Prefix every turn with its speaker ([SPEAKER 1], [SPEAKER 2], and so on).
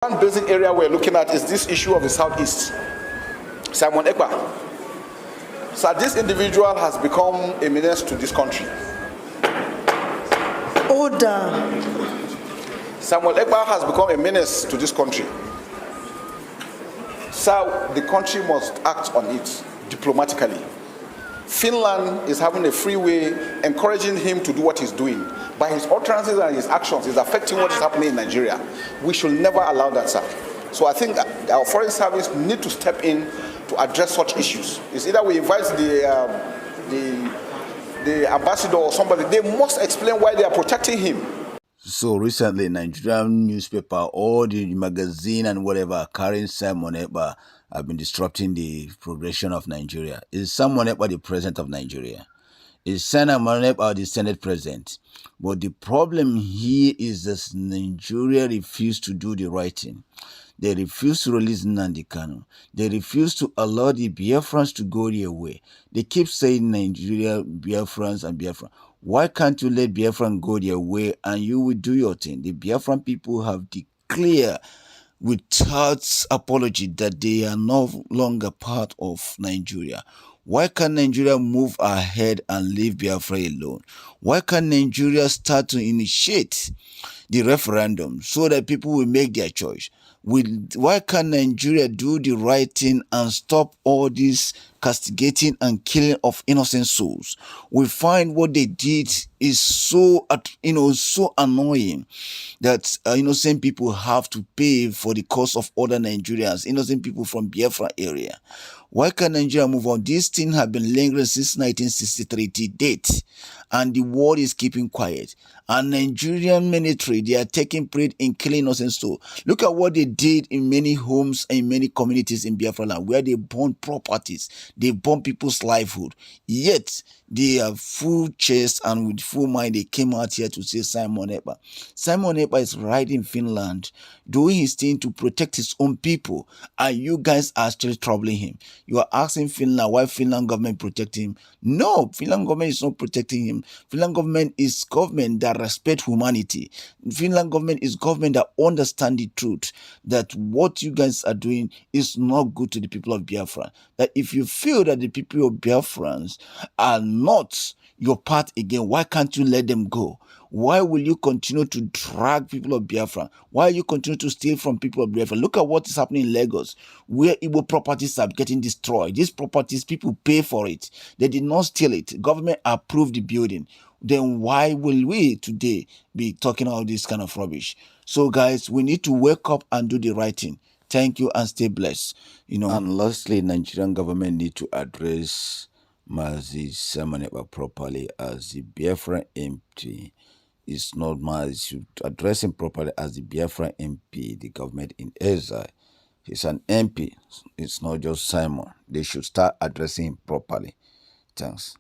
[SPEAKER 1] One basic area we're looking at is this issue of the Southeast. Simon Ekpa. So this individual has become a menace to this country.
[SPEAKER 2] Order.
[SPEAKER 1] Simon Ekpa has become a menace to this country. So the country must act on it diplomatically. Finland is having a free way, encouraging him to do what he's doing. By his utterances and his actions, is affecting what is happening in Nigeria. We should never allow that, sir. So I think our foreign service need to step in to address such issues. It's either we invite the ambassador or somebody. They must explain why they are protecting him.
[SPEAKER 3] So recently, Nigerian newspaper, all the magazine and whatever carrying Simon Ekpa have been disrupting the progression of Nigeria. Is Simon Ekpa the president of Nigeria? Is Simon Ekpa the Senate president? But the problem here is that Nigeria refused to do the right thing. They refuse to release Nnamdi Kanu. They refuse to allow the Biafrans to go their way. They keep saying Nigeria, Biafrans and Biafra. Why can't you let Biafran go their way and you will do your thing? The Biafran people have declared without apology that they are no longer part of Nigeria. Why can't Nigeria move ahead and leave Biafra alone? Why can't Nigeria start to initiate the referendum so that people will make their choice? Why can't Nigeria do the right thing and stop all this castigating and killing of innocent souls? We find what they did is so annoying that innocent people have to pay for the cost of other Nigerians, innocent people from Biafra area. Why can't Nigeria move on? This thing has been lingering since 1963 to date, and the world is keeping quiet. And Nigerian military, they are taking pride in killing innocent souls. Look at what they did in many homes and many communities in Biafra land, where they burn properties, they burn people's livelihood. Yet they have full chest and with full mind, they came out here to say Simon Ekpa. Simon Ekpa is right in Finland, doing his thing to protect his own people, and you guys are still troubling him. You are asking Finland why Finland government protect him. No, Finland government is not protecting him. Finland government is government that respect humanity. Finland government is government that understand the truth, that what you guys are doing is not good to the people of Biafra. That if you feel that the people of Biafrans are not your part again, why can't you let them go? Why will you continue to drag people of Biafra? Why you continue to steal from people of Biafra? Look at what is happening in Lagos, where Igbo properties are getting destroyed. These properties, people pay for it. They did not steal it. Government approved the building. Then why will we today be talking about this kind of rubbish? So guys, we need to wake up and do the right thing. Thank you and stay blessed. And lastly, Nigerian government need to address Mazi Simon Ekpa properly as the Biafra MP. It's not Mazi, should address him properly as the Biafra MP, the government in Exile. He's an MP. It's not just Simon. They should start addressing him properly. Thanks.